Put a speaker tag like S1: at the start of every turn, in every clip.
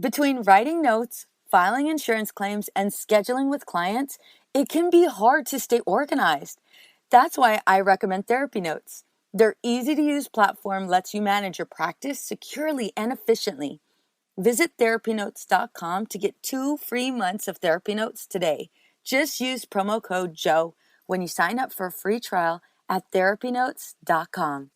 S1: Between writing notes, filing insurance claims, and scheduling with clients, it can be hard to stay organized. That's why I recommend Therapy Notes. Their easy-to-use platform lets you manage your practice securely and efficiently. Visit therapynotes.com to get 2 free months of Therapy Notes today. Just use promo code JOE when you sign up for a free trial at therapynotes.com.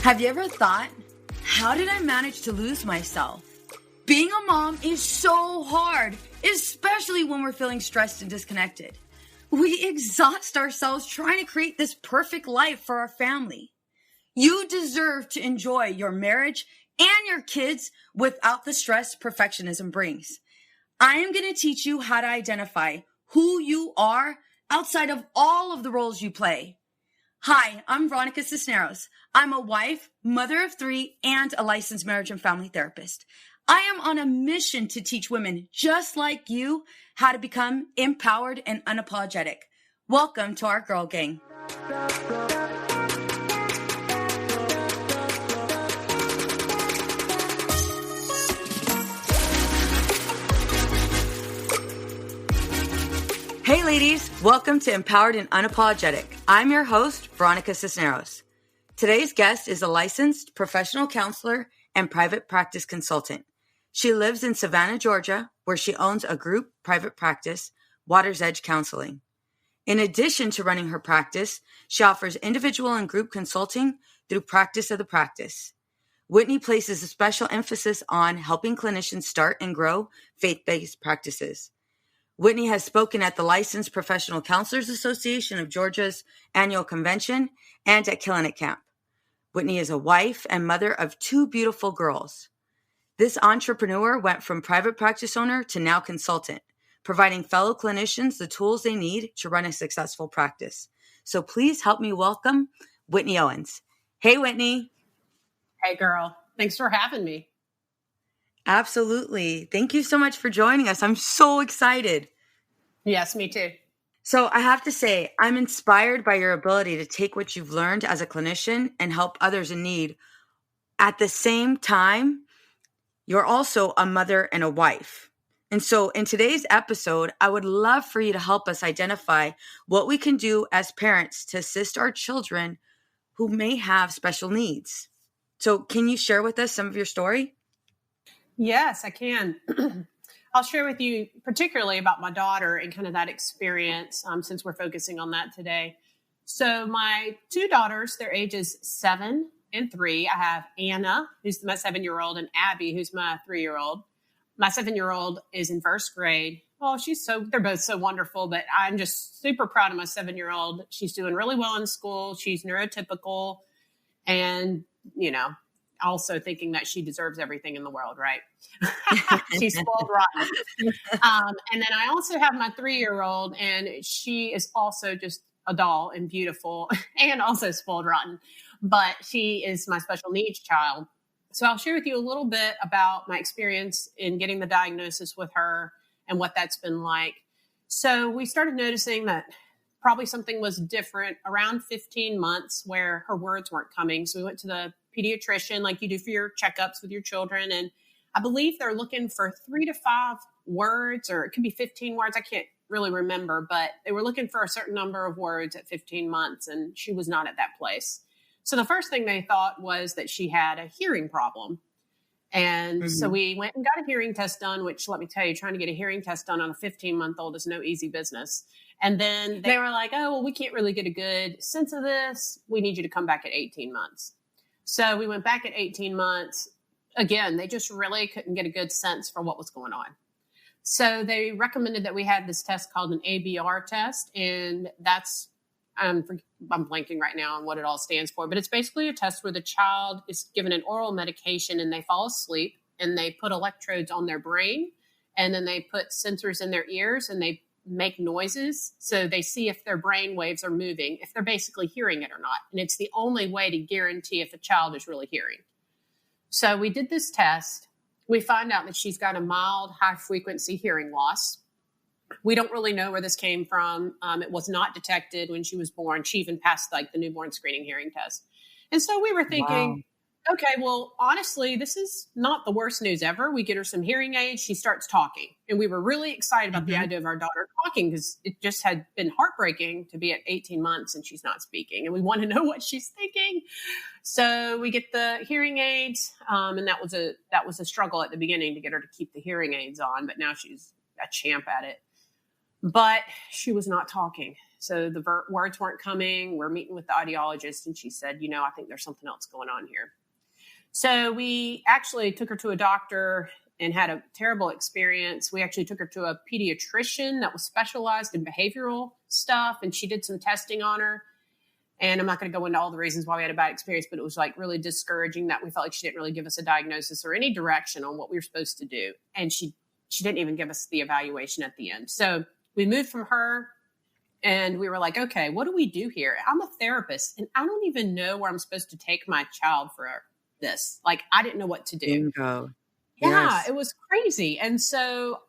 S1: Have you ever thought, how did I manage to lose myself? Being a mom is so hard, especially when we're feeling stressed and disconnected. We exhaust ourselves trying to create this perfect life for our family. You deserve to enjoy your marriage and your kids without the stress perfectionism brings. I am going to teach you how to identify who you are outside of all of the roles you play. Hi, I'm Veronica Cisneros. I'm a wife, mother of 3, and a licensed marriage and family therapist. I am on a mission to teach women just like you how to become empowered and unapologetic. Welcome to our Girl Gang. Hey ladies, welcome to Empowered and Unapologetic. I'm your host, Veronica Cisneros. Today's guest is a licensed professional counselor and private practice consultant. She lives in Savannah, Georgia, where she owns a group private practice, Water's Edge Counseling. In addition to running her practice, she offers individual and group consulting through Practice of the Practice. Whitney places a special emphasis on helping clinicians start and grow faith-based practices. Whitney has spoken at the Licensed Professional Counselors Association of Georgia's annual convention and at Clinic Camp. Whitney is a wife and mother of 2 beautiful girls. This entrepreneur went from private practice owner to now consultant, providing fellow clinicians the tools they need to run a successful practice. So please help me welcome Whitney Owens. Hey, Whitney.
S2: Hey, girl. Thanks for having me.
S1: Absolutely. Thank you so much for joining us. I'm so excited.
S2: Yes, me too.
S1: So I have to say, I'm inspired by your ability to take what you've learned as a clinician and help others in need. At the same time, you're also a mother and a wife. And so in today's episode, I would love for you to help us identify what we can do as parents to assist our children who may have special needs. So can you share with us some of your story?
S2: Yes, I can. I'll share with you particularly about my daughter and kind of that experience since we're focusing on that today. So my 2 daughters, their ages 7 and 3. I have Anna, who's my 7-year-old, and Abby, who's my 3-year-old. My 7-year-old is in 1st grade. Oh, they're both so wonderful, but I'm just super proud of my 7-year-old. She's doing really well in school. She's neurotypical and, also thinking that she deserves everything in the world, right? She's spoiled rotten. And then I also have my 3-year-old, and she is also just a doll and beautiful and also spoiled rotten. But she is my special needs child. So I'll share with you a little bit about my experience in getting the diagnosis with her and what that's been like. So we started noticing that probably something was different around 15 months where her words weren't coming. So we went to the pediatrician like you do for your checkups with your children. And I believe they're looking for 3 to 5 words, or it could be 15 words. I can't really remember, but they were looking for a certain number of words at 15 months, and she was not at that place. So the first thing they thought was that she had a hearing problem. And so we went and got a hearing test done, which, let me tell you, trying to get a hearing test done on a 15-month-old is no easy business. And then they were like, oh, well, we can't really get a good sense of this. We need you to come back at 18 months. So we went back at 18 months. Again, they just really couldn't get a good sense for what was going on. So they recommended that we had this test called an ABR test. And that's, I'm blanking right now on what it all stands for, but it's basically a test where the child is given an oral medication and they fall asleep, and they put electrodes on their brain, and then they put sensors in their ears, and they make noises. So they see if their brain waves are moving, if they're basically hearing it or not. And it's the only way to guarantee if a child is really hearing. So we did this test. we find out that she's got a mild high frequency hearing loss. We don't really know where this came from. It was not detected when she was born. She even passed like the newborn screening hearing test. And so we were
S1: Wow.
S2: thinking, okay, well, honestly, this is not the worst news ever. We get her some hearing aids. She starts talking. And we were really excited about the idea of our daughter talking because it just had been heartbreaking to be at 18 months and she's not speaking. And we want to know what she's thinking. So we get the hearing aids. And that was a struggle at the beginning to get her to keep the hearing aids on. But now she's a champ at it. But she was not talking. So the words weren't coming. We're meeting with the audiologist. And she said, I think there's something else going on here. So we actually took her to a doctor and had a terrible experience. We actually took her to a pediatrician that was specialized in behavioral stuff. And she did some testing on her. And I'm not going to go into all the reasons why we had a bad experience, but it was like really discouraging that we felt like she didn't really give us a diagnosis or any direction on what we were supposed to do. And she didn't even give us the evaluation at the end. So we moved from her and we were like, okay, what do we do here? I'm a therapist and I don't even know where I'm supposed to take my child for this. Like, I didn't know what to do.
S1: Bingo.
S2: Yeah,
S1: Yes.
S2: it was crazy. And so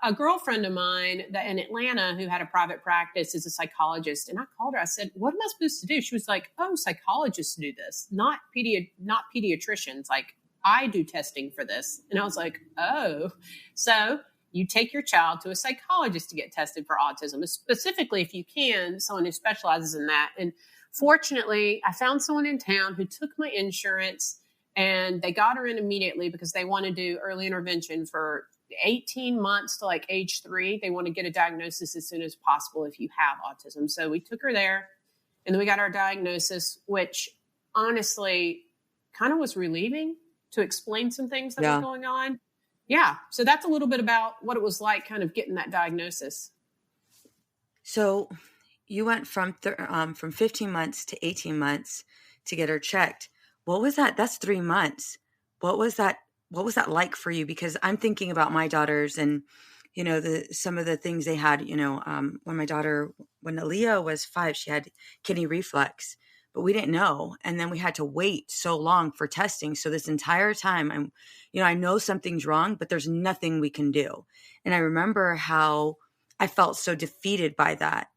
S2: a girlfriend of mine that in Atlanta who had a private practice is a psychologist. And I called her, I said, what am I supposed to do? She was like, oh, psychologists do this, not pediatricians. Like, I do testing for this. And I was like, oh, so you take your child to a psychologist to get tested for autism, specifically if you can, someone who specializes in that. And fortunately, I found someone in town who took my insurance and they got her in immediately because they want to do early intervention for 18 months to like age 3. They want to get a diagnosis as soon as possible if you have autism. So we took her there and then we got our diagnosis, which honestly kind of was relieving to explain some things that were going on. Yeah. So that's a little bit about what it was like kind of getting that diagnosis.
S1: So you went from 15 months to 18 months to get her checked. What was that? That's 3 months. What was that like for you? Because I'm thinking about my daughters and, some of the things they had, when when Aaliyah was 5, she had kidney reflux, but we didn't know. And then we had to wait so long for testing. So this entire time I know something's wrong, but there's nothing we can do. And I remember how I felt so defeated by that.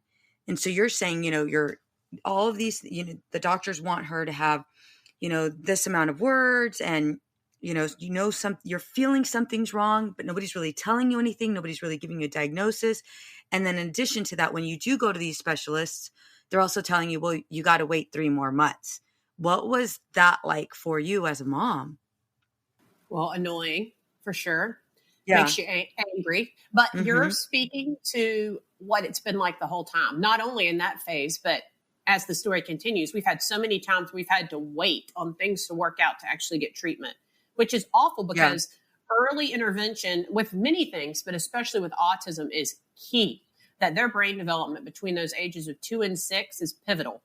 S1: And so you're saying, you're all of these, the doctors want her to have, this amount of words and, you're feeling something's wrong, but nobody's really telling you anything. Nobody's really giving you a diagnosis. And then in addition to that, when you do go to these specialists, they're also telling you, well, you got to wait 3 more months. What was that like for you as a mom?
S2: Well, annoying for sure.
S1: Yeah.
S2: Makes you angry, but you're speaking to what it's been like the whole time, not only in that phase, but as the story continues, we've had so many times we've had to wait on things to work out to actually get treatment, which is awful because early intervention with many things, but especially with autism is key, that their brain development between those ages of 2 and 6 is pivotal.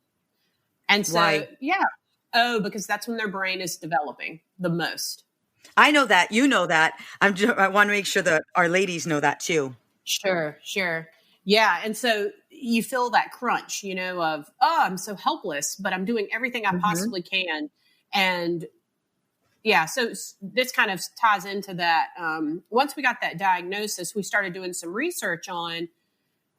S2: And so, because that's when their brain is developing the most.
S1: I know that. You know that. I want to make sure that our ladies know that too.
S2: Sure. Yeah. And so you feel that crunch, of, I'm so helpless, but I'm doing everything I possibly can. And yeah, so this kind of ties into that. Once we got that diagnosis, we started doing some research on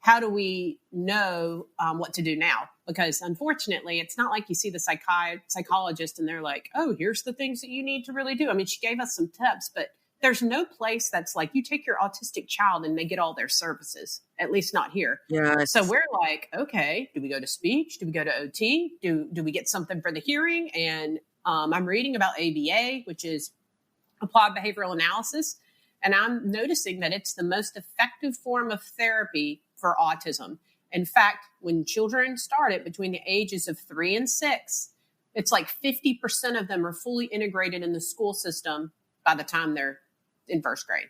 S2: how do we know what to do now? Because unfortunately, it's not like you see the psychologist and they're like, oh, here's the things that you need to really do. I mean, she gave us some tips, but there's no place that's like you take your autistic child and they get all their services, at least not here.
S1: Yeah.
S2: So we're like, okay, do we go to speech? Do we go to OT? Do we get something for the hearing? And I'm reading about ABA, which is applied behavioral analysis. And I'm noticing that it's the most effective form of therapy for autism. In fact, when children start it between the ages of 3 and 6, it's like 50% of them are fully integrated in the school system by the time they're in first grade.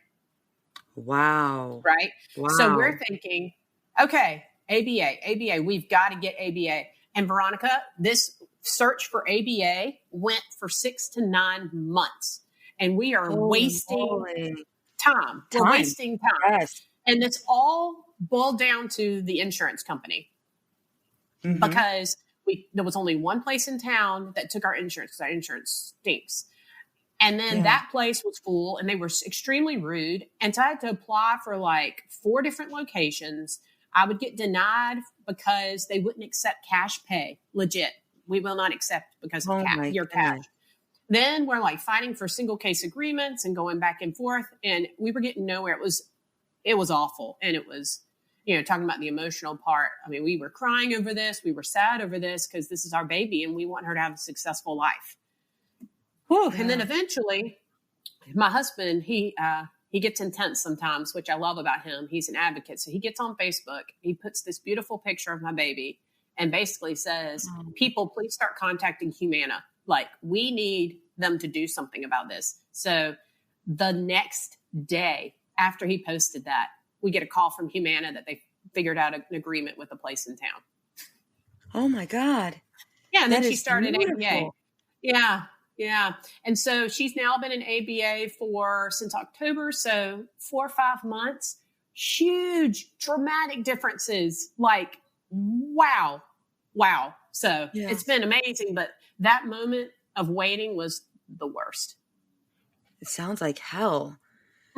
S1: Wow.
S2: Right?
S1: Wow.
S2: So we're thinking, okay, ABA, we've got to get ABA. And Veronica, this search for ABA went for 6 to 9 months. And we are wasting time. We're wasting time.
S1: Yes.
S2: And it's all boiled down to the insurance company. Because there was only one place in town that took our insurance because our insurance stinks. And then that place was full and they were extremely rude. And so I had to apply for like 4 different locations. I would get denied because they wouldn't accept cash pay. Legit. We will not accept because of your cash. Then we're like fighting for single case agreements and going back and forth. And we were getting nowhere. It was awful. And it was, talking about the emotional part. I mean, we were crying over this. We were sad over this because this is our baby and we want her to have a successful life. Whew. Yeah. And then eventually my husband, he gets intense sometimes, which I love about him. He's an advocate. So he gets on Facebook. He puts this beautiful picture of my baby and basically says, people, please start contacting Humana. Like, we need them to do something about this. So the next day after he posted that, we get a call from Humana that they figured out an agreement with a place in town.
S1: Oh my God.
S2: Yeah. And then she started ABA. Yeah. Yeah. And so she's now been in ABA since October. So 4 or 5 months, huge dramatic differences. Like, wow. So it's been amazing. But that moment of waiting was the worst.
S1: It sounds like hell.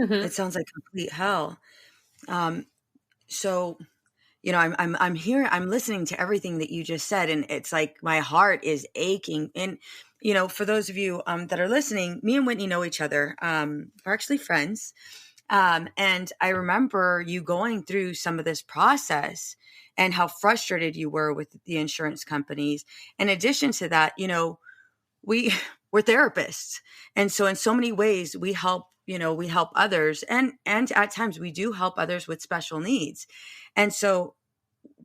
S1: Mm-hmm. It sounds like complete hell. So, I'm hearing, I'm listening to everything that you just said, and it's like my heart is aching. And, for those of you that are listening, me and Whitney know each other. We're actually friends. And I remember you going through some of this process and how frustrated you were with the insurance companies. In addition to that, we're therapists. And so in so many ways we help others, and at times we do help others with special needs. And so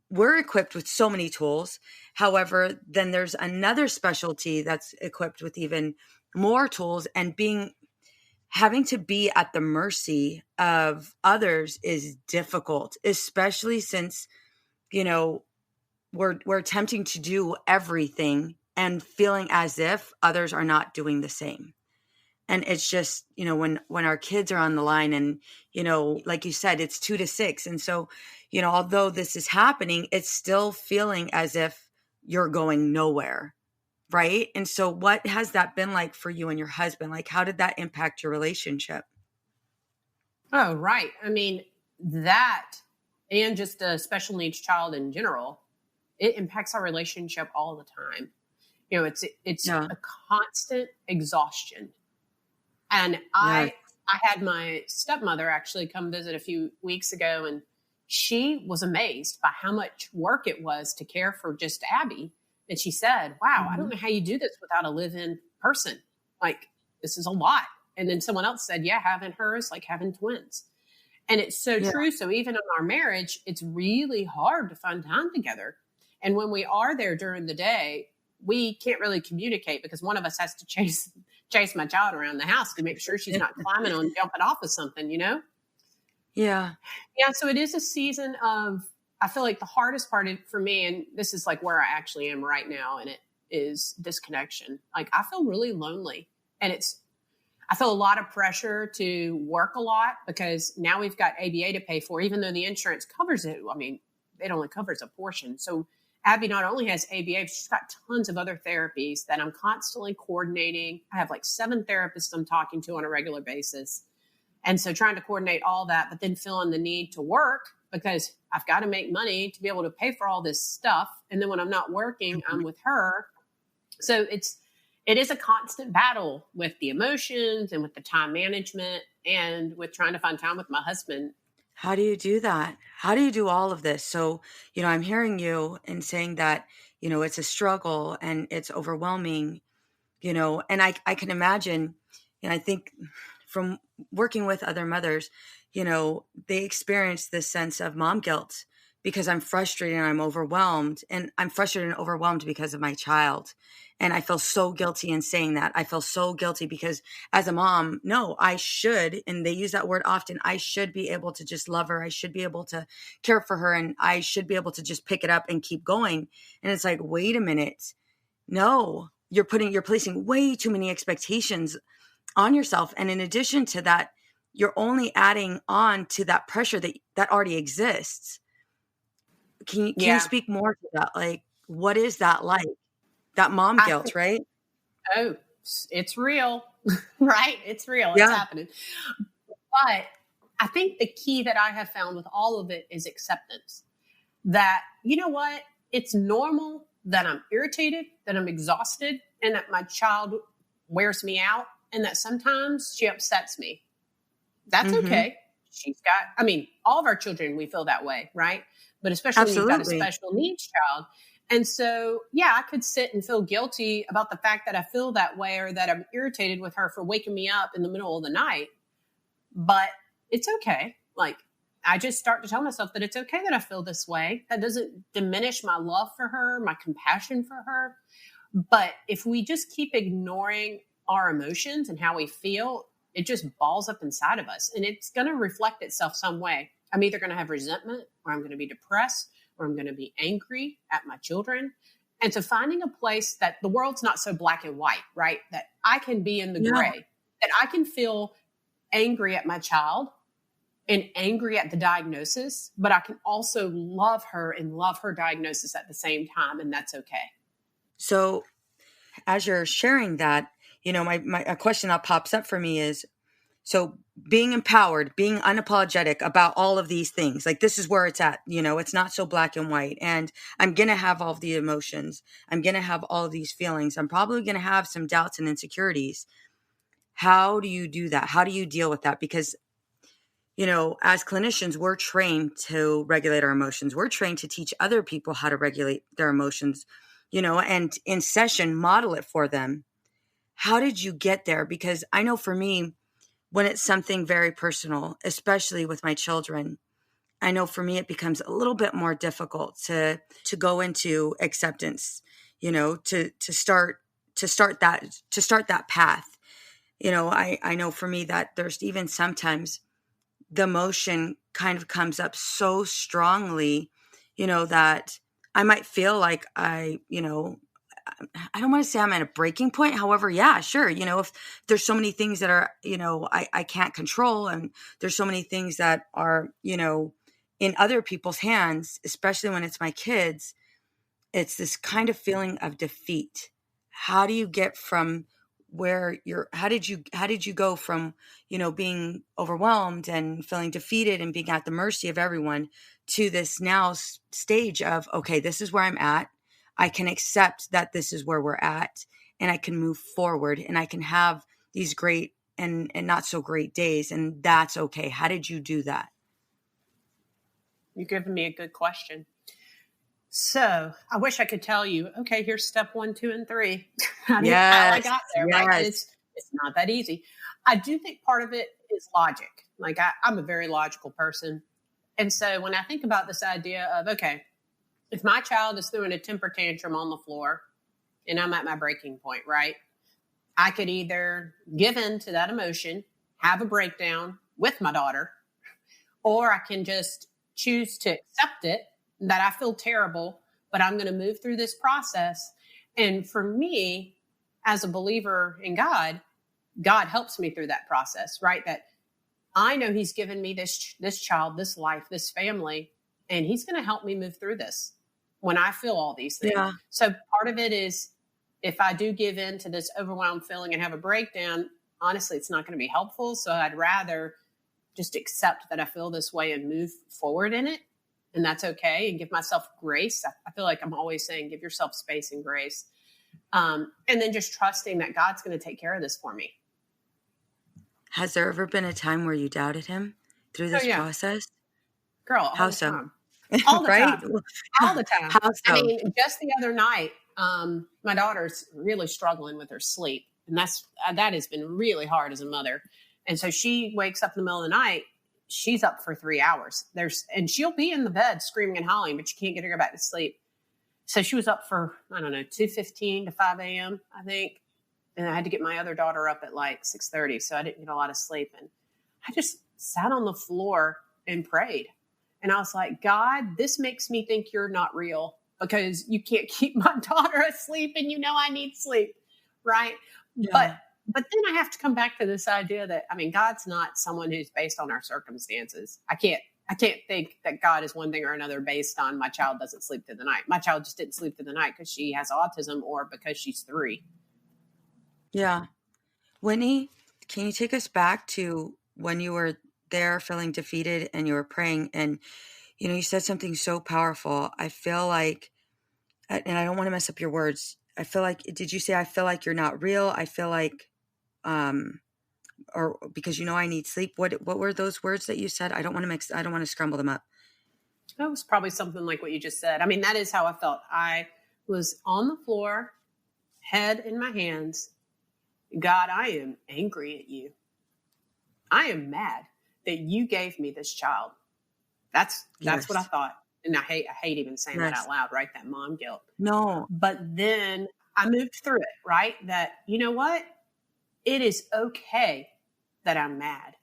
S1: we're equipped with so many tools. However, then there's another specialty that's equipped with even more tools, and having to be at the mercy of others is difficult, especially since, we're attempting to do everything and feeling as if others are not doing the same. And it's just, when our kids are on the line and, like you said, it's 2 to 6. And so, although this is happening, it's still feeling as if you're going nowhere. Right. And so what has that been like for you and your husband? Like, how did that impact your relationship?
S2: Oh, right. I mean, that and just a special needs child in general, it impacts our relationship all the time. It's a constant exhaustion. And I had my stepmother actually come visit a few weeks ago, and she was amazed by how much work it was to care for just Abby. And she said, wow, I don't know how you do this without a live-in person. Like, this is a lot. And then someone else said, yeah, having her is like having twins. And it's so true. So even in our marriage, it's really hard to find time together. And when we are there during the day, we can't really communicate because one of us has to chase my child around the house to make sure she's not climbing on jumping off of something, Yeah. Yeah. So it is a season of, I feel like the hardest part for me, and this is like where I actually am right now, and it is disconnection. Like, I feel really lonely, and I feel a lot of pressure to work a lot because now we've got ABA to pay for, even though the insurance covers it. I mean, it only covers a portion. So Abby not only has ABA, but she's got tons of other therapies that I'm constantly coordinating. I have like 7 therapists I'm talking to on a regular basis. And so trying to coordinate all that, but then feeling the need to work because I've got to make money to be able to pay for all this stuff. And then when I'm not working, I'm with her. So it is a constant battle with the emotions and with the time management and with trying to find time with my husband.
S1: How do you do that? How do you do all of this? So, I'm hearing you and saying that, it's a struggle and it's overwhelming, and I can imagine, and I think from working with other mothers, they experience this sense of mom guilt because I'm frustrated and I'm overwhelmed, and I'm frustrated and overwhelmed because of my child. And I feel so guilty in saying that. I feel so guilty because as a mom, no, I should, and they use that word often, I should be able to just love her. I should be able to care for her, and I should be able to just pick it up and keep going. And it's like, wait a minute. No, you're placing way too many expectations on yourself. And in addition to that, you're only adding on to that pressure that already exists. Can you speak more to that? Like, what is that like? That mom guilt, right?
S2: Oh, it's real. right? It's real. It's
S1: Yeah.
S2: happening. But I think the key that I have found with all of it is acceptance. That, you know what? It's normal that I'm irritated, that I'm exhausted, and that my child wears me out, and that sometimes she upsets me. That's
S1: Mm-hmm.
S2: okay. I mean, all of our children, we feel that way, right? But especially when you've got a
S1: Absolutely.
S2: special needs child. And so, yeah, I could sit and feel guilty about the fact that I feel that way or that I'm irritated with her for waking me up in the middle of the night. But it's okay. Like, I just start to tell myself that it's okay that I feel this way. That doesn't diminish my love for her, my compassion for her. But if we just keep ignoring our emotions and how we feel, it just balls up inside of us and it's going to reflect itself some way. I'm either going to have resentment or I'm going to be depressed or I'm going to be angry at my children. And so finding a place that the world's not so black and white, right? That I can be in the
S1: Yeah.
S2: gray, that I can feel angry at my child and angry at the diagnosis, but I can also love her and love her diagnosis at the same time. And that's okay.
S1: So as you're sharing that, a question that pops up for me is, so being empowered, being unapologetic about all of these things, like this is where it's at, it's not so black and white. And I'm going to have all of the emotions. I'm going to have all of these feelings. I'm probably going to have some doubts and insecurities. How do you do that? How do you deal with that? Because, as clinicians, we're trained to regulate our emotions. We're trained to teach other people how to regulate their emotions, and in session, model it for them. How did you get there? Because I know for me, when it's something very personal, especially with my children, I know for me it becomes a little bit more difficult to go into acceptance, to start that path. I know for me that there's even sometimes the emotion kind of comes up so strongly, that I might feel like I don't want to say I'm at a breaking point. However, yeah, sure. If there's so many things that are, I can't control, and there's so many things that are, in other people's hands, especially when it's my kids, it's this kind of feeling of defeat. How do you get from how did you go from, being overwhelmed and feeling defeated and being at the mercy of everyone to this now stage of, okay, this is where I'm at. I can accept that this is where we're at, and I can move forward, and I can have these great and not so great days, and that's okay. How did you do that?
S2: You're giving me a good question. So I wish I could tell you, okay, here's step 1, 2, and 3. How I
S1: Yes,
S2: got there, right? But
S1: yes.
S2: it's not that easy. I do think part of it is logic. Like I'm a very logical person. And so when I think about this idea of, okay, if my child is throwing a temper tantrum on the floor and I'm at my breaking point, right? I could either give in to that emotion, have a breakdown with my daughter, or I can just choose to accept it, that I feel terrible, but I'm going to move through this process. And for me, as a believer in God, God helps me through that process, right? That I know He's given me this child, this life, this family, and He's going to help me move through this when I feel all these things.
S1: Yeah.
S2: So part of it is, if I do give in to this overwhelmed feeling and have a breakdown, honestly, it's not going to be helpful. So I'd rather just accept that I feel this way and move forward in it. And that's okay. And give myself grace. I feel like I'm always saying, give yourself space and grace. And then just trusting that God's going to take care of this for me.
S1: Has there ever been a time where you doubted Him through
S2: Oh
S1: this
S2: yeah,
S1: process?
S2: girl, all
S1: How
S2: the
S1: so?
S2: time, all the
S1: Right?
S2: time, all the time.
S1: How
S2: I
S1: so?
S2: mean, just the other night, my daughter's really struggling with her sleep. And that has been really hard as a mother. And so she wakes up in the middle of the night. She's up for 3 hours. And she'll be in the bed screaming and howling, but you can't get her back to sleep. So she was up for, I don't know, 2:15 to 5 a.m., I think. And I had to get my other daughter up at like 6:30. So I didn't get a lot of sleep. And I just sat on the floor and prayed. And I was like, God, this makes me think you're not real, because you can't keep my daughter asleep and I need sleep. Right.
S1: Yeah.
S2: But then I have to come back to this idea that, I mean, God's not someone who's based on our circumstances. I can't think that God is one thing or another based on my child doesn't sleep through the night. My child just didn't sleep through the night because she has autism or because she's 3.
S1: Yeah. Whitney, can you take us back to when you were there feeling defeated and you were praying and, you said something so powerful. I feel like, and I don't want to mess up your words. I feel like, did you say, I feel like you're not real? I feel like, um, or because I need sleep. What were those words that you said? I don't want to scramble them up.
S2: That was probably something like what you just said. I mean, that is how I felt. I was on the floor, head in my hands. God, I am angry at you. I am mad that you gave me this child. That's
S1: Yes.
S2: what I thought. And I hate even saying that
S1: Yes.
S2: out loud, right? That mom guilt.
S1: No.
S2: But then I moved through it, right? That, you know what? It is okay that I'm mad.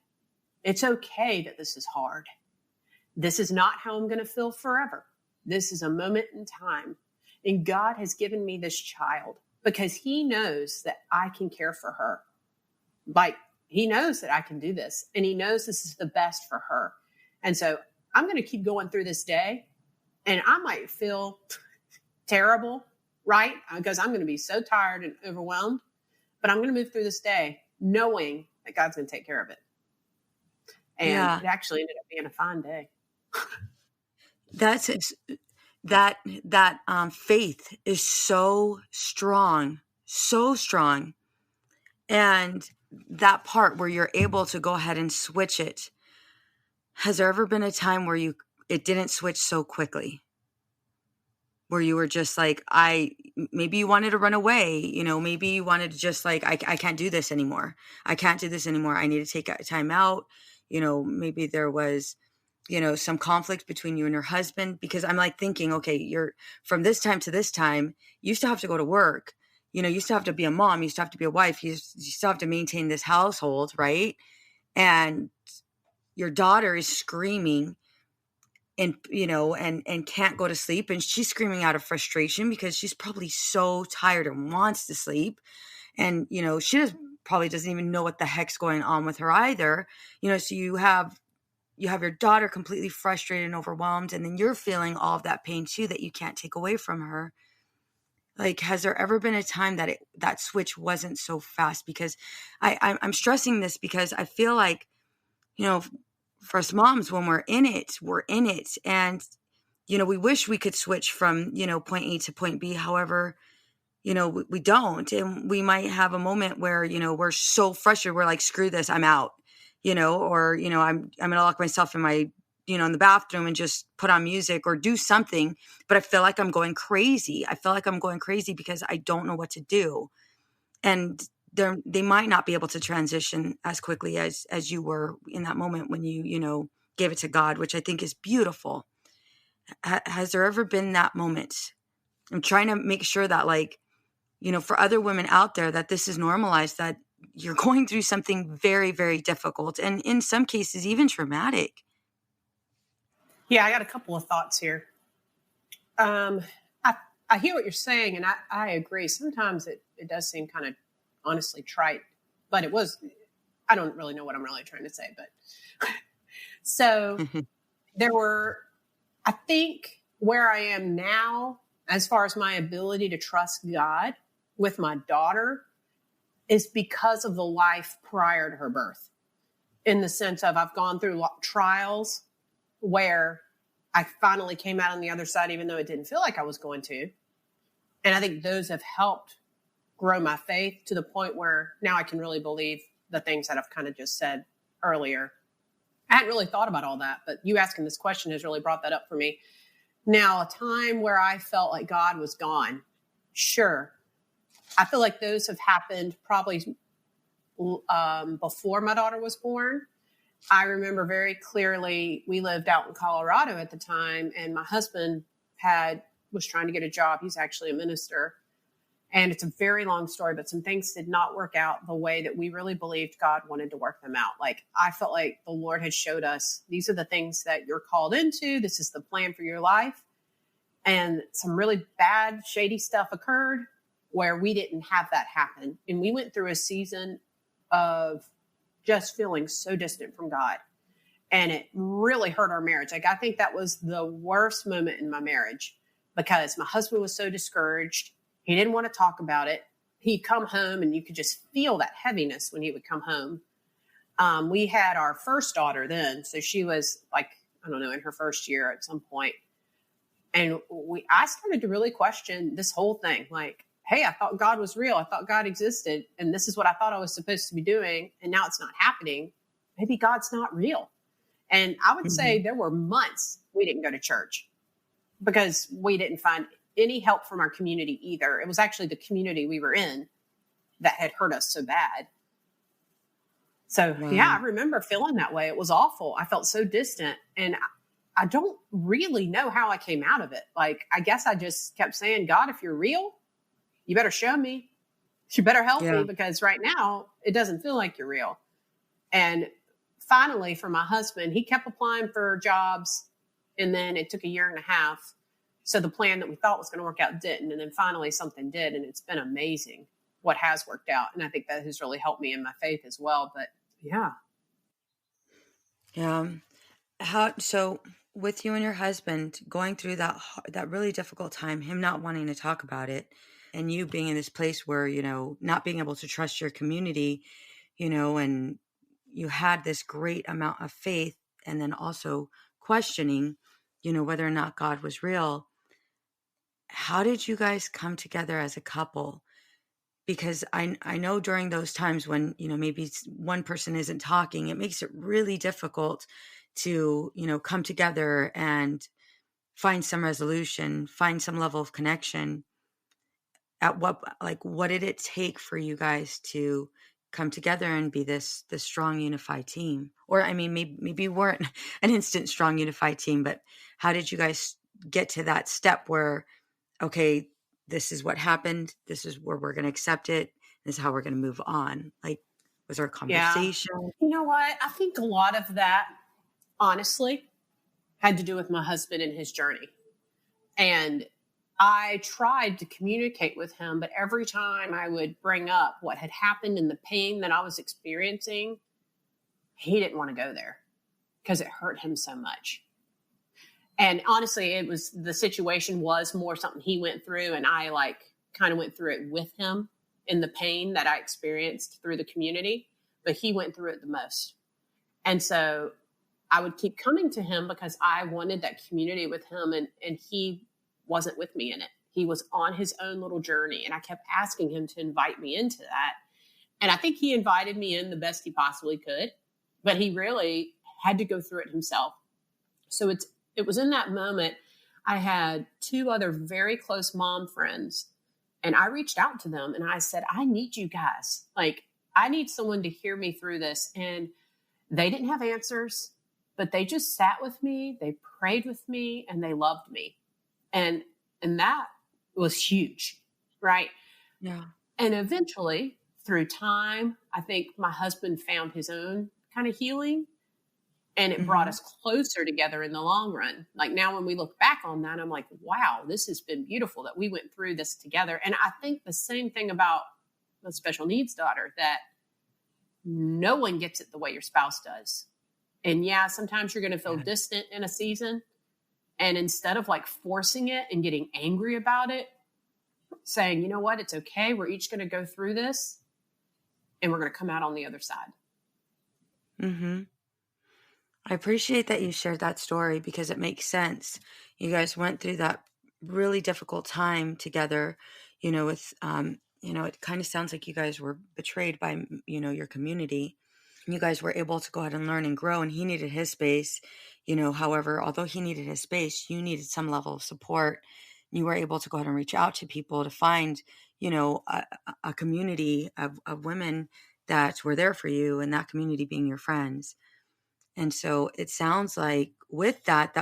S2: It's okay that this is hard. This is not how I'm going to feel forever. This is a moment in time. And God has given me this child because he knows that I can care for her. Like, he knows that I can do this, and he knows this is the best for her. And so I'm going to keep going through this day, and I might feel terrible, right? Because I'm going to be so tired and overwhelmed, but I'm going to move through this day knowing that God's going to take care of it. And It actually ended up being a fine day.
S1: That's that faith is so strong, and that part where you're able to go ahead and switch it. Has there ever been a time where it didn't switch so quickly, where you were just like, maybe you wanted to run away, maybe you wanted to just like, I can't do this anymore. I can't do this anymore. I need to take time out. Maybe there was, some conflict between you and your husband, because I'm like thinking, okay, you're from this time to this time, you still have to go to work. You still have to be a mom. You still have to be a wife. You still have to maintain this household, right? And your daughter is screaming and, and can't go to sleep. And she's screaming out of frustration because she's probably so tired and wants to sleep. And, she probably doesn't even know what the heck's going on with her either. So you have your daughter completely frustrated and overwhelmed. And then you're feeling all of that pain too, that you can't take away from her. Like, has there ever been a time that that switch wasn't so fast? Because I'm stressing this because I feel like, for us moms, when we're in it. And, we wish we could switch from, point A to point B. However, we don't. And we might have a moment where, we're so frustrated. We're like, screw this, I'm out, or, I'm going to lock myself in my, in the bathroom and just put on music or do something. But I feel like I'm going crazy. Because I don't know what to do. And they might not be able to transition as quickly as you were in that moment when you gave it to God, which I think is beautiful. Has there ever been that moment? I'm trying to make sure that, like, for other women out there, that this is normalized, that you're going through something very, very difficult and in some cases even traumatic.
S2: Yeah, I got a couple of thoughts here. I hear what you're saying, and I agree. Sometimes it does seem kind of honestly trite, but I don't really know what I'm really trying to say. But so there were, I think where I am now, as far as my ability to trust God with my daughter, is because of the life prior to her birth, in the sense of I've gone through trials where I finally came out on the other side, even though it didn't feel like I was going to. And I think those have helped grow my faith to the point where now I can really believe the things that I've kind of just said earlier. I hadn't really thought about all that, but you asking this question has really brought that up for me. Now, a time where I felt like God was gone, sure. I feel like those have happened probably before my daughter was born. I remember very clearly, we lived out in Colorado at the time, and my husband was trying to get a job. He's actually a minister. And it's a very long story, but some things did not work out the way that we really believed God wanted to work them out. Like, I felt like the Lord had showed us, these are the things that you're called into. This is the plan for your life. And some really bad, shady stuff occurred where we didn't have that happen. And we went through a season of just feeling so distant from God. And it really hurt our marriage. Like, I think that was the worst moment in my marriage because my husband was so discouraged. He didn't want to talk about it. he'd come home and you could just feel that heaviness when he would come home. We had our first daughter then. So she was like, I don't know, in her first year at some point. And I started to really question this whole thing. Like, hey, I thought God was real. I thought God existed. And this is what I thought I was supposed to be doing. And now it's not happening. Maybe God's not real. And I would say there were months we didn't go to church because we didn't find any help from our community either. It was actually the community we were in that had hurt us so bad. So, yeah, I remember feeling that way. It was awful. I felt so distant. And I don't really know how I came out of it. Like, I guess I just kept saying, God, if you're real, you better show me. You better help me, because right now it doesn't feel like you're real. And finally, for my husband, he kept applying for jobs. And then it took a year and a half. So the plan that we thought was going to work out didn't. And then finally something did. And it's been amazing what has worked out. And I think that has really helped me in my faith as well. But yeah.
S1: Yeah. So with you and your husband going through that really difficult time, him not wanting to talk about it, and you being in this place where, not being able to trust your community, and you had this great amount of faith, and then also questioning, whether or not God was real. How did you guys come together as a couple? Because I know during those times when, maybe one person isn't talking, it makes it really difficult to, come together and find some resolution, find some level of connection. What did it take for you guys to come together and be this strong unified team? Or, I mean, maybe you weren't an instant strong unified team, but how did you guys get to that step where, okay, this is what happened, this is where we're going to accept it, this is how we're going to move on? Like, was there a conversation?
S2: Yeah. You know what? I think a lot of that, honestly, had to do with my husband and his journey. And I tried to communicate with him, but every time I would bring up what had happened and the pain that I was experiencing, he didn't want to go there because it hurt him so much. And honestly, the situation was more something he went through, and I kind of went through it with him in the pain that I experienced through the community, but he went through it the most. And so I would keep coming to him because I wanted that community with him, and he wasn't with me in it. He was on his own little journey, and I kept asking him to invite me into that. And I think he invited me in the best he possibly could, but he really had to go through it himself. So it was in that moment I had two other very close mom friends, and I reached out to them and I said, I need you guys. Like, I need someone to hear me through this. And they didn't have answers, but they just sat with me. They prayed with me and they loved me. And that was huge. Right.
S1: Yeah.
S2: And eventually, through time, I think my husband found his own kind of healing. And it brought us closer together in the long run. Like, now when we look back on that, I'm like, wow, this has been beautiful that we went through this together. And I think the same thing about the special needs daughter, that no one gets it the way your spouse does. And yeah, sometimes you're going to feel distant in a season. And instead of forcing it and getting angry about it, saying, you know what, it's okay. We're each going to go through this and we're going to come out on the other side.
S1: Mm-hmm. I appreciate that you shared that story because it makes sense. You guys went through that really difficult time together, with, it kind of sounds like you guys were betrayed by, your community. You guys were able to go ahead and learn and grow, and he needed his space, however, although he needed his space, you needed some level of support. You were able to go ahead and reach out to people to find, a community of women that were there for you, and that community being your friends. And so it sounds like with that,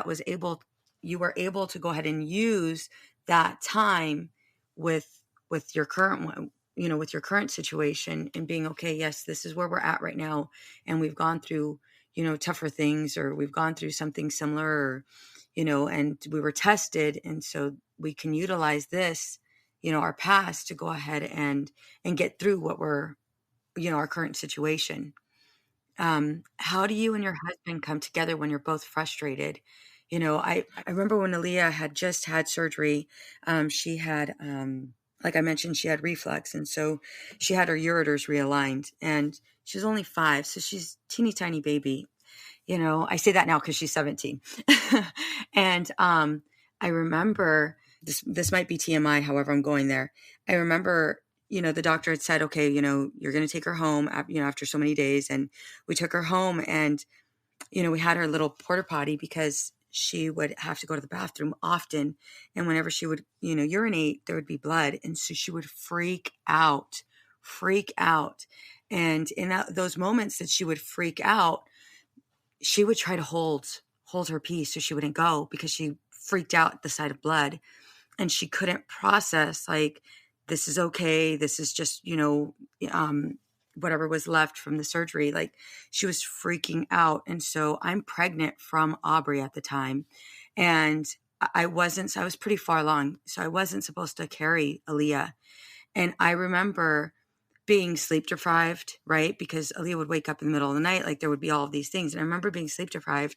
S1: you were able to go ahead and use that time with your current one, with your current situation, and being, okay, yes, this is where we're at right now. And we've gone through, tougher things, or we've gone through something similar, or, and we were tested. And so we can utilize this, our past, to go ahead and get through what we're, our current situation. How do you and your husband come together when you're both frustrated? I remember when Aaliyah had just had surgery, she had like I mentioned, she had reflux. And so she had her ureters realigned, and she was only 5. So she's teeny tiny baby. I say that now because she's 17. And I remember this might be TMI, however, I'm going there. I remember, the doctor had said, okay, you're going to take her home, after so many days. And we took her home, and, we had her little porta potty because she would have to go to the bathroom often. And whenever she would, urinate, there would be blood. And so she would freak out. And in those moments that she would freak out, she would try to hold her peace so she wouldn't go, because she freaked out at the sight of blood, and she couldn't process, like, this is okay. This is just, whatever was left from the surgery. Like, she was freaking out. And so I'm pregnant from Aubrey at the time, and I was pretty far along. So I wasn't supposed to carry Aaliyah. And I remember being sleep deprived, right? Because Aaliyah would wake up in the middle of the night. Like, there would be all of these things. And I remember being sleep deprived,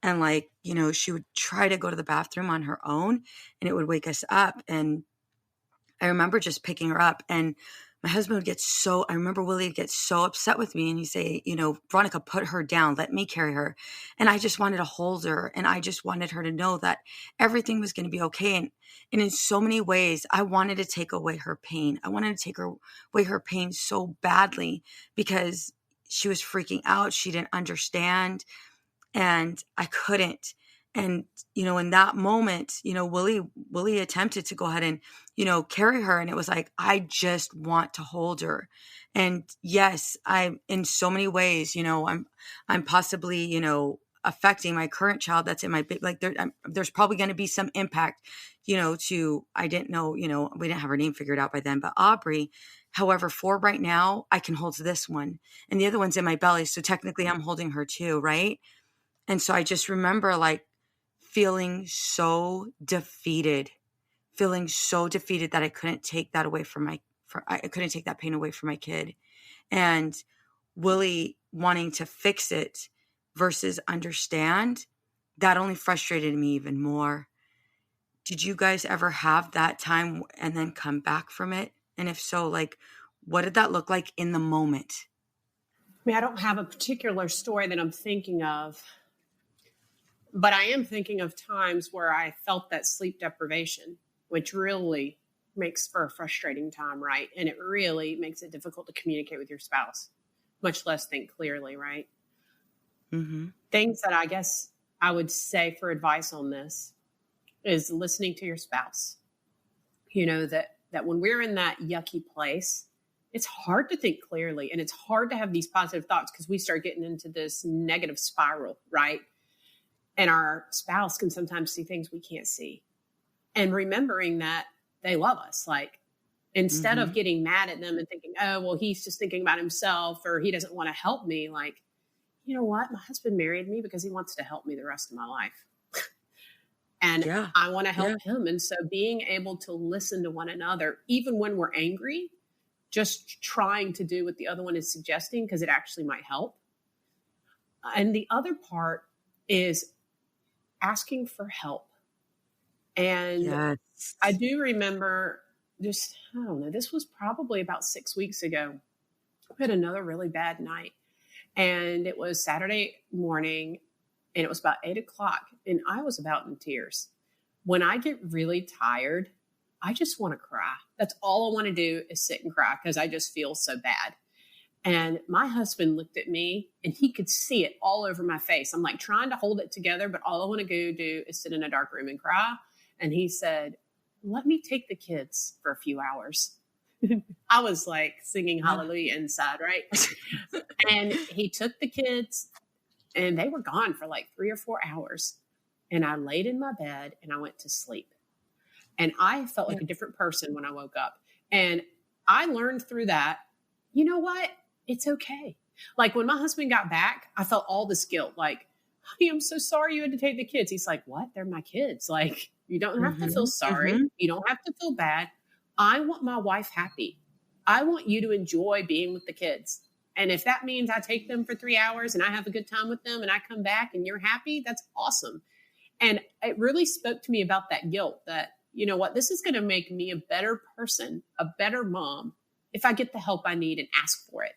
S1: and like, she would try to go to the bathroom on her own, and it would wake us up. And I remember just picking her up, and my husband would I remember Willie would get so upset with me, and he'd say, Veronica, put her down, let me carry her. And I just wanted to hold her, and I just wanted her to know that everything was going to be okay. And in so many ways, I wanted to take away her pain. I wanted to take away her pain so badly, because she was freaking out. She didn't understand, and I couldn't. And, in that moment, Willie attempted to go ahead and, carry her. And it was like, I just want to hold her. And yes, in so many ways, I'm possibly, affecting my current child that's in my, like, there's probably going to be some impact, I didn't know, we didn't have her name figured out by then, but Aubrey. However, for right now, I can hold this one, and the other one's in my belly. So technically I'm holding her too. Right. And so I just remember, like, feeling so defeated that I couldn't take that away I couldn't take that pain away from my kid. And Willie wanting to fix it versus understand, that only frustrated me even more. Did you guys ever have that time and then come back from it? And if so, like, what did that look like in the moment?
S2: I mean, I don't have a particular story that I'm thinking of, but I am thinking of times where I felt that sleep deprivation, which really makes for a frustrating time, right? And it really makes it difficult to communicate with your spouse, much less think clearly, right?
S1: Mm-hmm.
S2: Things that I guess I would say for advice on this is listening to your spouse. That when we're in that yucky place, it's hard to think clearly, and it's hard to have these positive thoughts because we start getting into this negative spiral, right? And our spouse can sometimes see things we can't see. And remembering that they love us, like, instead of getting mad at them and thinking, oh, well, he's just thinking about himself, or he doesn't want to help me. Like, you know what? My husband married me because he wants to help me the rest of my life. And I want to help him. And so being able to listen to one another, even when we're angry, just trying to do what the other one is suggesting, because it actually might help. And the other part is asking for help. And I do remember this was probably about 6 weeks ago. We had another really bad night, and it was Saturday morning, and it was about 8:00, and I was about in tears. When I get really tired, I just want to cry. That's all I want to do is sit and cry because I just feel so bad. And my husband looked at me, and he could see it all over my face. I'm like trying to hold it together, but all I want to go do is sit in a dark room and cry. And he said, let me take the kids for a few hours. I was like singing hallelujah inside, right? And he took the kids, and they were gone for like 3 or 4 hours. And I laid in my bed and I went to sleep. And I felt like a different person when I woke up. And I learned through that, you know what? It's okay. Like when my husband got back, I felt all this guilt. Like, honey, I'm so sorry you had to take the kids. He's like, what? They're my kids. Like, you don't have to feel sorry. You don't have to feel bad. I want my wife happy. I want you to enjoy being with the kids. And if that means I take them for 3 hours and I have a good time with them and I come back and you're happy, that's awesome. And it really spoke to me about that guilt, that you know what, this is going to make me a better person, a better mom, if I get the help I need and ask for it.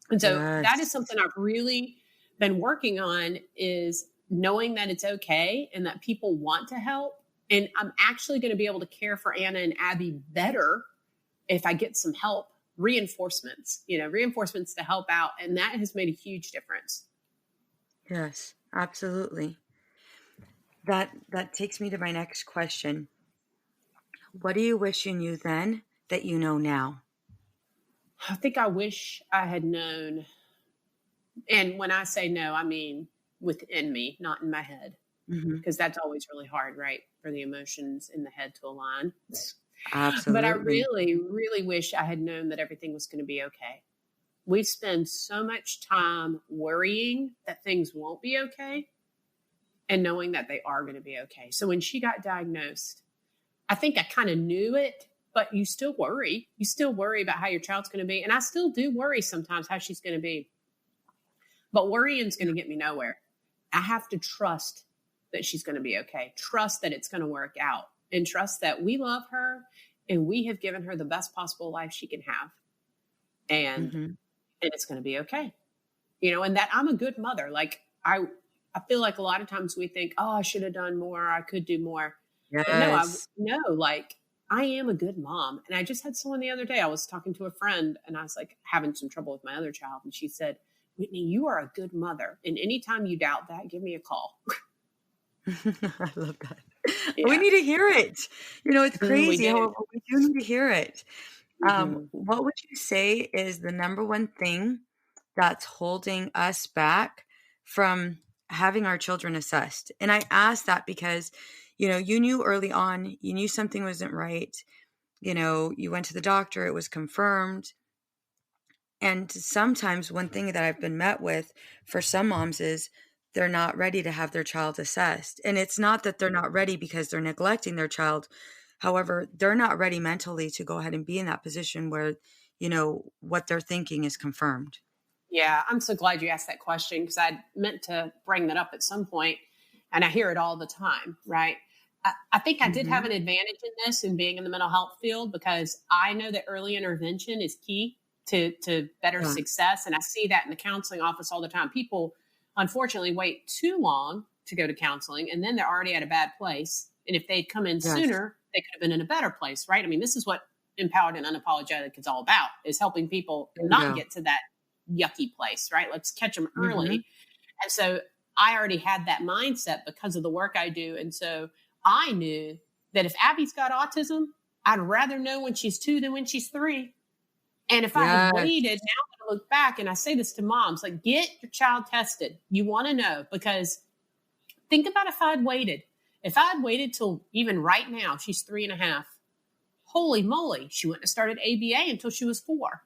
S2: And so that is
S1: Yes.
S2: something I've really been working on, is knowing that it's okay and that people want to help. And I'm actually going to be able to care for Anna and Abby better if I get some help, reinforcements to help out. And that has made a huge difference.
S1: Yes, absolutely. That takes me to my next question. What do you wish you knew then that you know now?
S2: I think I wish I had known. And when I say no, I mean within me, not in my head,
S1: Hmm.
S2: because that's always really hard, right? For the emotions in the head to align. But I
S1: Absolutely.
S2: really, really wish I had known that everything was going to be okay. We spend so much time worrying that things won't be okay and knowing that they are going to be okay. So when she got diagnosed, I think I kind of knew it, but you still worry. You still worry about how your child's going to be. And I still do worry sometimes how she's going to be. But worrying's going to get me nowhere. I have to trust that she's going to be okay. Trust that it's going to work out, and trust that we love her and we have given her the best possible life she can have. And
S1: Hmm.
S2: it's going to be okay. And that I'm a good mother. Like I feel like a lot of times we think, oh, I should have done more. I could do more. But
S1: Yes.
S2: like I am a good mom. And I just had someone the other day, I was talking to a friend and I was like having some trouble with my other child. And she said, Whitney, you are a good mother. And anytime you doubt that, give me a call.
S1: I love that. We
S2: Yeah.
S1: need to hear it. It's
S2: We
S1: crazy.
S2: do.
S1: However, we do need to hear it.
S2: Mm-hmm.
S1: What would you say is the number one thing that's holding us back from having our children assessed? And I ask that because, you knew early on, you knew something wasn't right. You went to the doctor, it was confirmed. And sometimes one thing that I've been met with for some moms is they're not ready to have their child assessed. And it's not that they're not ready because they're neglecting their child. However, they're not ready mentally to go ahead and be in that position where, what they're thinking is confirmed.
S2: Yeah, I'm so glad you asked that question, because I meant to bring that up at some point, and I hear it all the time, right? I think I did have
S1: Hmm.
S2: an advantage in this, in being in the mental health field, because I know that early intervention is key to better
S1: Yeah.
S2: success. And I see that in the counseling office all the time. People, unfortunately, wait too long to go to counseling, and then they're already at a bad place. And if they'd come in
S1: Yes.
S2: sooner, they could have been in a better place, right? I mean, this is what Empowered and Unapologetic is all about, is helping people
S1: There you
S2: not
S1: go.
S2: get to that yucky place, right? Let's catch them
S1: Hmm.
S2: early. And so I already had that mindset because of the work I do. And so I knew that if Abby's got autism, I'd rather know when she's 2 than when she's 3. And if I had
S1: Yes.
S2: waited, now I look back, and I say this to moms, like, get your child tested. You want to know, because think about if I'd waited. If I'd waited till even right now, she's 3.5. Holy moly, she wouldn't have started ABA until she was 4.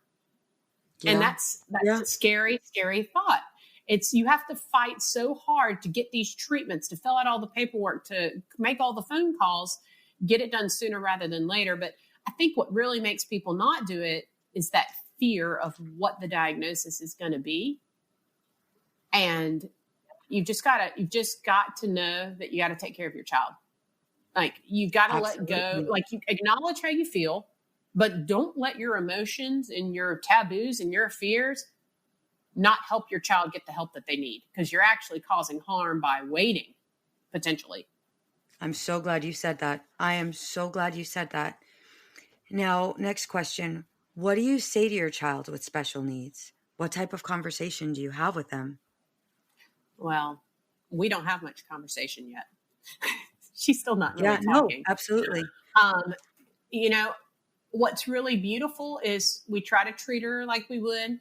S2: And
S1: Yeah.
S2: that's
S1: Yeah.
S2: a scary, scary thought. It's, you have to fight so hard to get these treatments, to fill out all the paperwork, to make all the phone calls, get it done sooner rather than later. But I think what really makes people not do it is that fear of what the diagnosis is going to be. And you've just got to know that you got to take care of your child. Like, you've got to let go,
S1: Absolutely.
S2: like, you acknowledge how you feel, but don't let your emotions and your taboos and your fears not help your child get the help that they need, because you're actually causing harm by waiting, potentially.
S1: I'm so glad you said that. I am so glad you said that. Now, next question. What do you say to your child with special needs? What type of conversation do you have with them?
S2: Well, we don't have much conversation yet. She's still not really
S1: Yeah, no,
S2: talking.
S1: absolutely.
S2: Um, you know, what's really beautiful is we try to treat her like we would,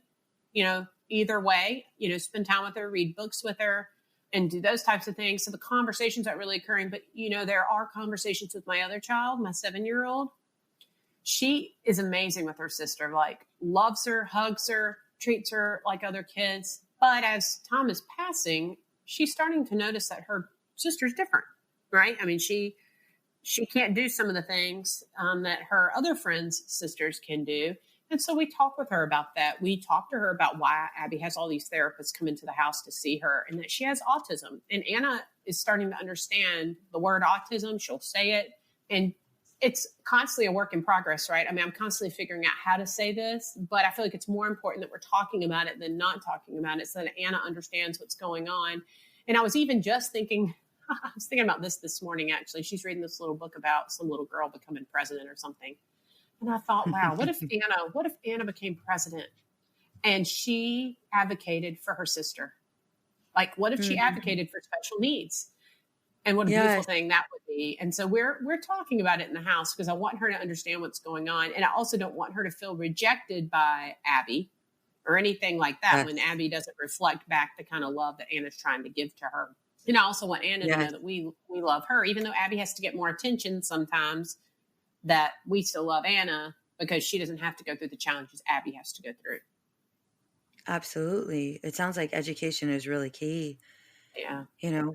S2: either way, spend time with her, read books with her, and do those types of things. So the conversations aren't really occurring, but there are conversations with my other child, my 7-year-old. She is amazing with her sister, like, loves her, hugs her, treats her like other kids. But as time is passing, she's starting to notice that her sister's different, right? I mean, she can't do some of the things that her other friends' sisters can do. And so we talk with her about that. We talk to her about why Abby has all these therapists come into the house to see her, and that she has autism. And Anna is starting to understand the word autism. She'll say it. And it's constantly a work in progress, right? I mean, I'm constantly figuring out how to say this, but I feel like it's more important that we're talking about it than not talking about it so that Anna understands what's going on. And I was even just thinking, I was thinking about this morning, actually. She's reading this little book about some little girl becoming president or something. And I thought, wow, what if Anna became president and she advocated for her sister? Like, what if she advocated for special needs? And what a beautiful thing that would be. And so we're talking about it in the house because I want her to understand what's going on. And I also don't want her to feel rejected by Abby or anything like that when Abby doesn't reflect back the kind of love that Anna's trying to give to her. And I also want Anna to know that we love her, even though Abby has to get more attention sometimes, that we still love Anna because she doesn't have to go through the challenges Abby has to go through.
S1: Absolutely. It sounds like education is really key.
S2: Yeah.
S1: You know,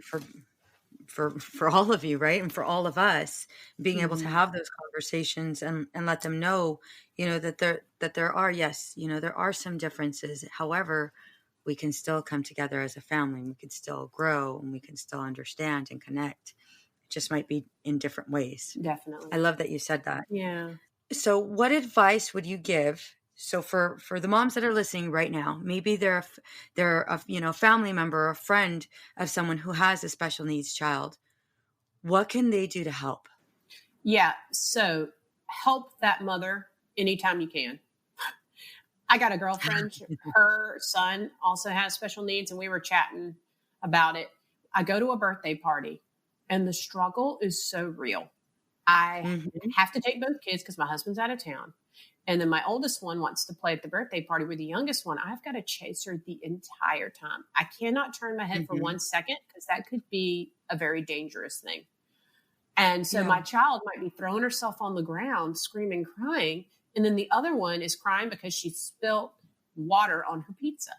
S1: for all of you, right? And for all of us, being able to have those conversations and let them know, you know, that there are, yes, you know, there are some differences. However, we can still come together as a family. We can still grow and we can still understand and connect. It just might be in different ways.
S2: Definitely.
S1: I love that you said that.
S2: Yeah.
S1: So what advice would you give? So for the moms that are listening right now, maybe they're a, you know, family member or a friend of someone who has a special needs child. What can they do to help?
S2: Yeah. So help that mother anytime you can. I got a girlfriend, her son also has special needs, and we were chatting about it. I go to a birthday party and the struggle is so real. I have to take both kids because my husband's out of town. And then my oldest one wants to play at the birthday party with the youngest one. I've got to chase her the entire time. I cannot turn my head for 1 second because that could be a very dangerous thing. And so my child might be throwing herself on the ground, screaming, crying. And then the other one is crying because she spilled water on her pizza.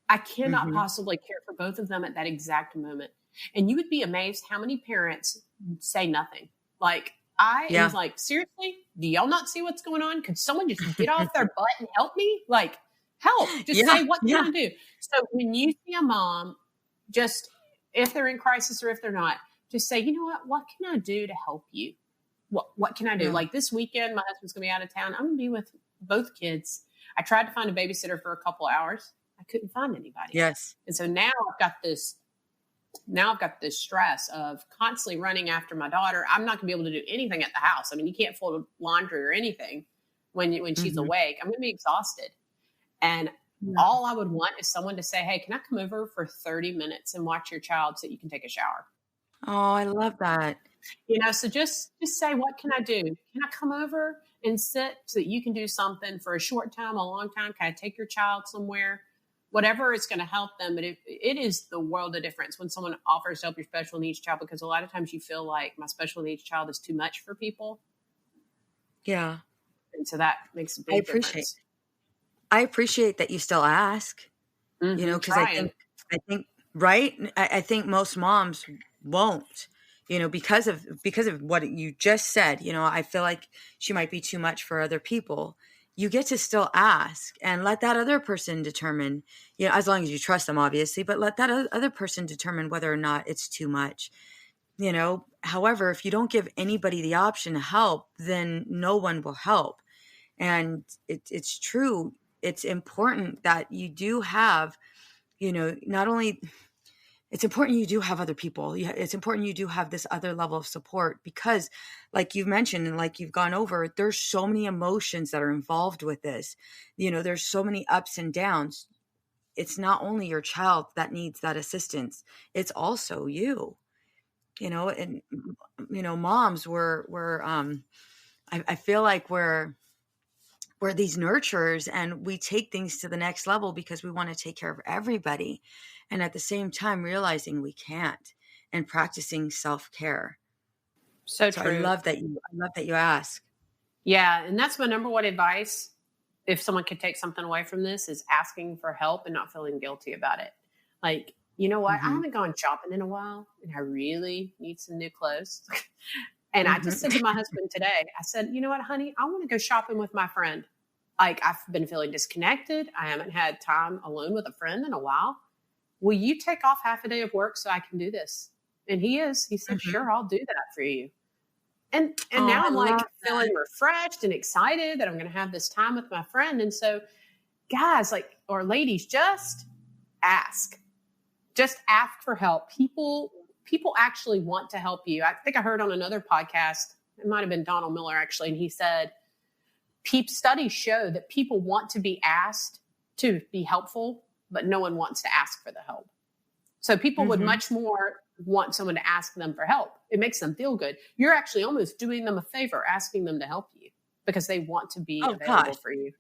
S2: I cannot possibly care for both of them at that exact moment. And you would be amazed how many parents say nothing. Like, I was like, seriously, do y'all not see what's going on? Could someone just get off their butt and help me? Like, help. Just say, what can I do? So when you see a mom, just if they're in crisis or if they're not, just say, you know what can I do to help you? What can I do? Like this weekend, my husband's going to be out of town. I'm going to be with both kids. I tried to find a babysitter for a couple of hours. I couldn't find anybody.
S1: Yes.
S2: And so now I've got this stress of constantly running after my daughter. I'm not gonna be able to do anything at the house. I mean, you can't fold laundry or anything when she's awake. I'm gonna be exhausted. And all I would want is someone to say, hey, can I come over for 30 minutes and watch your child so you can take a shower?
S1: Oh, I love that.
S2: You know, so just say, what can I do? Can I come over and sit so that you can do something for a short time, a long time? Can I take your child somewhere? Whatever is going to help them. But it is the world of difference when someone offers to help your special needs child, because a lot of times you feel like my special needs child is too much for people.
S1: Yeah.
S2: And so that makes a big difference.
S1: I appreciate that you still ask, you know, because I think, right. I think most moms won't, you know, because of what you just said. You know, I feel like she might be too much for other people. You get to still ask and let that other person determine, you know, as long as you trust them, obviously, but let that other person determine whether or not it's too much, you know. However, if you don't give anybody the option to help, then no one will help. And it's true. It's important that you do have, you know, not only it's important you do have other people. It's important you do have this other level of support because, like you've mentioned and like you've gone over, there's so many emotions that are involved with this. You know, there's so many ups and downs. It's not only your child that needs that assistance. It's also you, you know, and, you know, moms I feel like we're these nurturers and we take things to the next level because we want to take care of everybody. And at the same time, realizing we can't and practicing self-care.
S2: So true.
S1: I love that you ask.
S2: Yeah. And that's my number one advice. If someone could take something away from this is asking for help and not feeling guilty about it. Like, you know what? I haven't gone shopping in a while and I really need some new clothes. And I just said to my husband today, I said, you know what, honey, I want to go shopping with my friend. Like, I've been feeling disconnected. I haven't had time alone with a friend in a while. Will you take off half a day of work so I can do this? And he said, sure, I'll do that for you. And
S1: Oh,
S2: now
S1: I
S2: I'm like
S1: love that.
S2: feeling refreshed and excited that I'm going to have this time with my friend. And so guys, like, or ladies, ask. Just ask for help. People actually want to help you. I think I heard on another podcast, it might have been Donald Miller actually, and he said, studies show that people want to be asked to be helpful, but no one wants to ask for the help. So people would much more want someone to ask them for help. It makes them feel good. You're actually almost doing them a favor, asking them to help you because they want to be
S1: Oh
S2: available
S1: gosh,
S2: for you.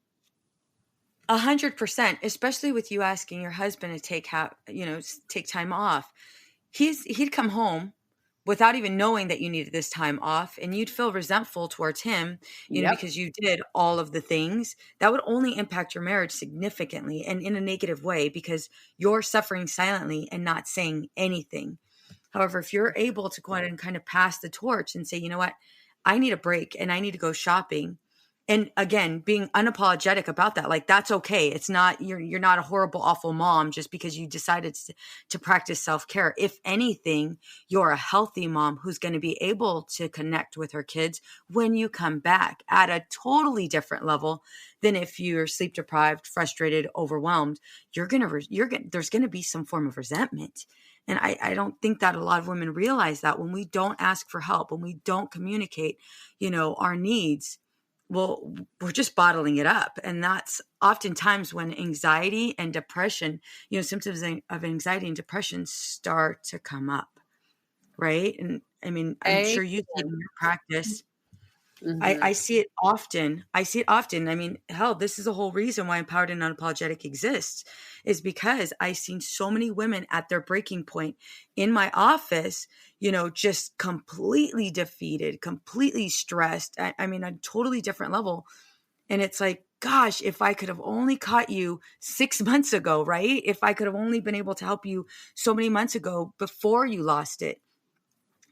S1: 100%, especially with you asking your husband to take time off. He'd come home without even knowing that you needed this time off, and you'd feel resentful towards him,
S2: Yep.
S1: because you did all of the things that would only impact your marriage significantly and in a negative way because you're suffering silently and not saying anything. However, if you're able to go ahead and kind of pass the torch and say, you know what, I need a break and I need to go shopping. And again, being unapologetic about that, like that's okay. It's not, you're not a horrible, awful mom just because you decided to practice self-care. If anything, you're a healthy mom who's going to be able to connect with her kids when you come back at a totally different level than if you're sleep deprived, frustrated, overwhelmed. There's going to be some form of resentment. And I don't think that a lot of women realize that when we don't ask for help, when we don't communicate, our needs, well, we're just bottling it up. And that's oftentimes when anxiety and depression, symptoms of anxiety and depression start to come up. Right. And I mean, I'm sure you see it in your practice. I see it often. I mean, hell, this is the whole reason why Empowered and Unapologetic exists, is because I've seen so many women at their breaking point in my office, just completely defeated, completely stressed. I mean, a totally different level. And it's like, gosh, if I could have only caught you 6 months ago, right? If I could have only been able to help you so many months ago before you lost it,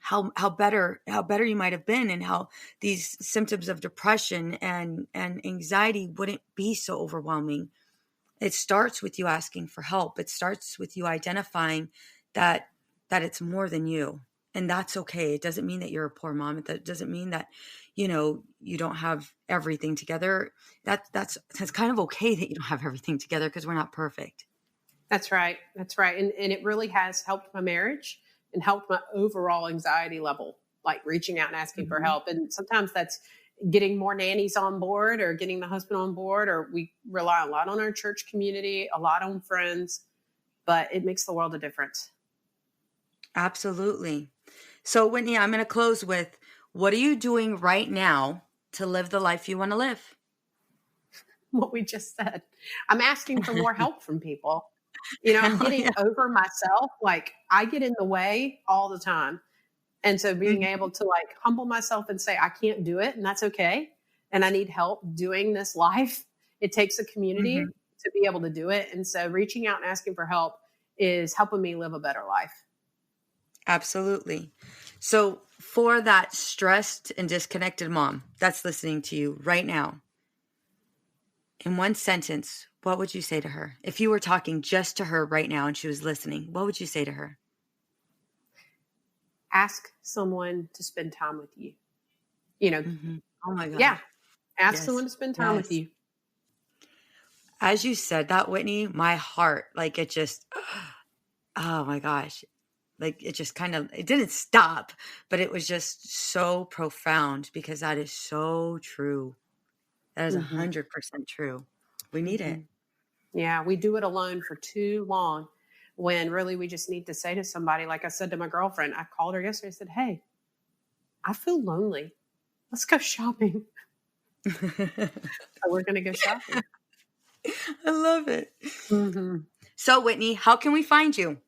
S1: how better you might have been, and how these symptoms of depression and anxiety wouldn't be so overwhelming. It starts with you asking for help. It starts with you identifying that it's more than you, and that's okay. It doesn't mean that you're a poor mom. It doesn't mean that you don't have everything together. That's kind of okay that you don't have everything together, because we're not perfect.
S2: That's right. That's right. And it really has helped my marriage and helped my overall anxiety level, like reaching out and asking for help. And sometimes that's getting more nannies on board or getting the husband on board, or we rely a lot on our church community, a lot on friends, but it makes the world a difference.
S1: Absolutely. So, Whitney, I'm going to close with, what are you doing right now to live the life you want to live?
S2: What we just said. I'm asking for more help from people. I'm getting over myself. Like, I get in the way all the time. And so being able to like humble myself and say, I can't do it, and that's okay. And I need help doing this life. It takes a community to be able to do it. And so reaching out and asking for help is helping me live a better life.
S1: Absolutely. So for that stressed and disconnected mom that's listening to you right now, in one sentence, what would you say to her? If you were talking just to her right now and she was listening, what would you say to her?
S2: Ask someone to spend time with you.
S1: Oh my God.
S2: Yeah. Ask someone to spend time with you.
S1: As you said that, Whitney, my heart, like it just, oh my gosh. Like it just it didn't stop, but it was just so profound, because that is so true. That is 100% true. We need it.
S2: Yeah, we do it alone for too long, when really we just need to say to somebody, like I said to my girlfriend, I called her yesterday, I said, hey, I feel lonely. Let's go shopping. So we're going to go shopping.
S1: I love it. So, Whitney, how can we find you?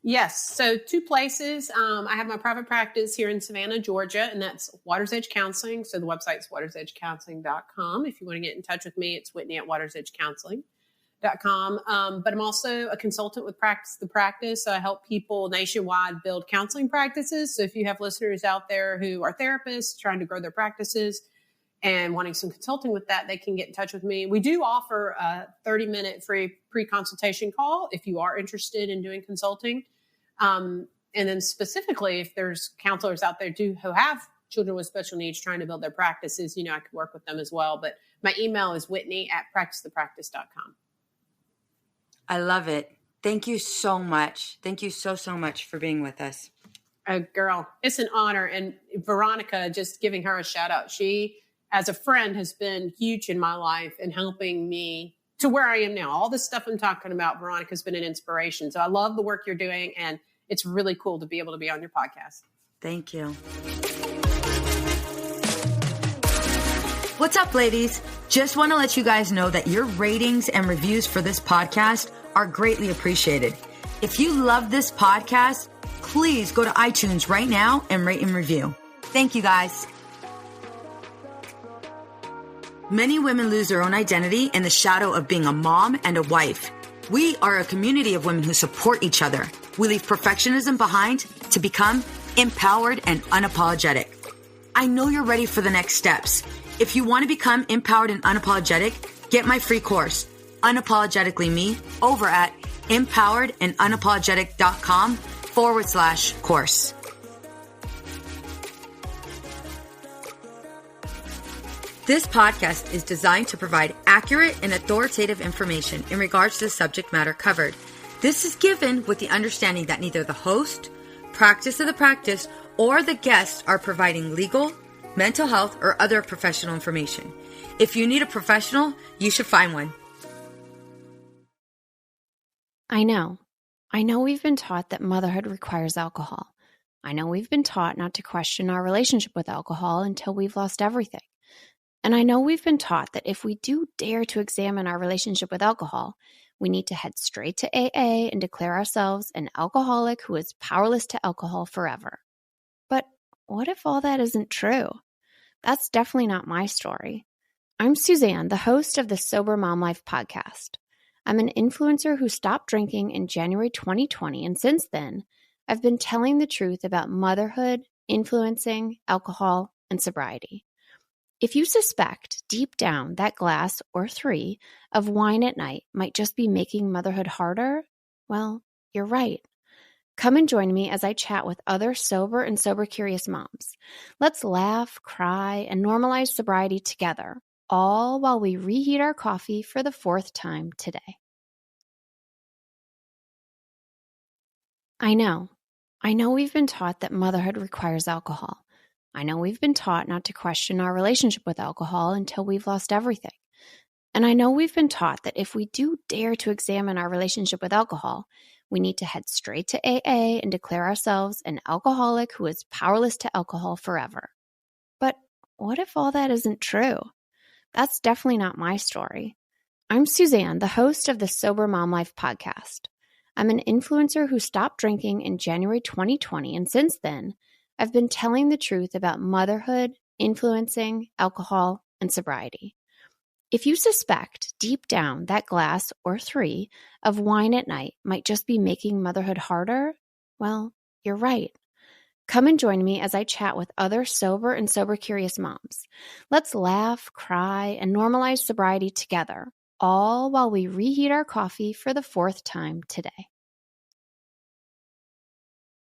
S2: Yes. So 2 places. I have my private practice here in Savannah, Georgia, and that's Water's Edge Counseling. So the website's watersedgecounseling.com. If you want to get in touch with me, it's Whitney at watersedgecounseling.com. But I'm also a consultant with Practice the Practice. So I help people nationwide build counseling practices. So if you have listeners out there who are therapists trying to grow their practices and wanting some consulting with that, they can get in touch with me. We do offer a 30-minute free pre-consultation call if you are interested in doing consulting. And then specifically, if there's counselors out there who have children with special needs trying to build their practices, I could work with them as well. But my email is Whitney@practicethepractice.com.
S1: I love it. Thank you so much. Thank you so much for being with us.
S2: Oh, girl, it's an honor. And Veronica, just giving her a shout out. She, as a friend, has been huge in my life and helping me to where I am now. All this stuff I'm talking about, Veronica's been an inspiration. So I love the work you're doing, and it's really cool to be able to be on your podcast.
S1: Thank you. What's up, ladies? Just want to let you guys know that your ratings and reviews for this podcast are greatly appreciated. If you love this podcast, please go to iTunes right now and rate and review. Thank you, guys. Many women lose their own identity in the shadow of being a mom and a wife. We are a community of women who support each other. We leave perfectionism behind to become empowered and unapologetic. I know you're ready for the next steps. If you want to become empowered and unapologetic, get my free course, Unapologetically Me, over at empoweredandunapologetic.com/course. This podcast is designed to provide accurate and authoritative information in regards to the subject matter covered. This is given with the understanding that neither the host, practice of the practice, or the guest are providing legal, mental health, or other professional information. If you need a professional, you should find one.
S3: I know we've been taught that motherhood requires alcohol. I know we've been taught not to question our relationship with alcohol until we've lost everything. And I know we've been taught that if we do dare to examine our relationship with alcohol, we need to head straight to AA and declare ourselves an alcoholic who is powerless to alcohol forever. But what if all that isn't true? That's definitely not my story. I'm Suzanne, the host of the Sober Mom Life podcast. I'm an influencer who stopped drinking in January 2020, and since then, I've been telling the truth about motherhood, influencing, alcohol, and sobriety. If you suspect deep down that glass or 3 of wine at night might just be making motherhood harder, well, you're right. Come and join me as I chat with other sober and sober-curious moms. Let's laugh, cry, and normalize sobriety together, all while we reheat our coffee for the 4th time today. I know we've been taught that motherhood requires alcohol. I know we've been taught not to question our relationship with alcohol until we've lost everything. And I know we've been taught that if we do dare to examine our relationship with alcohol, we need to head straight to AA and declare ourselves an alcoholic who is powerless to alcohol forever. But what if all that isn't true? That's definitely not my story. I'm Suzanne, the host of the Sober Mom Life podcast. I'm an influencer who stopped drinking in January 2020, and since then, I've been telling the truth about motherhood, influencing, alcohol, and sobriety. If you suspect deep down that glass or 3 of wine at night might just be making motherhood harder, well, you're right. Come and join me as I chat with other sober and sober-curious moms. Let's laugh, cry, and normalize sobriety together, all while we reheat our coffee for the 4th time today.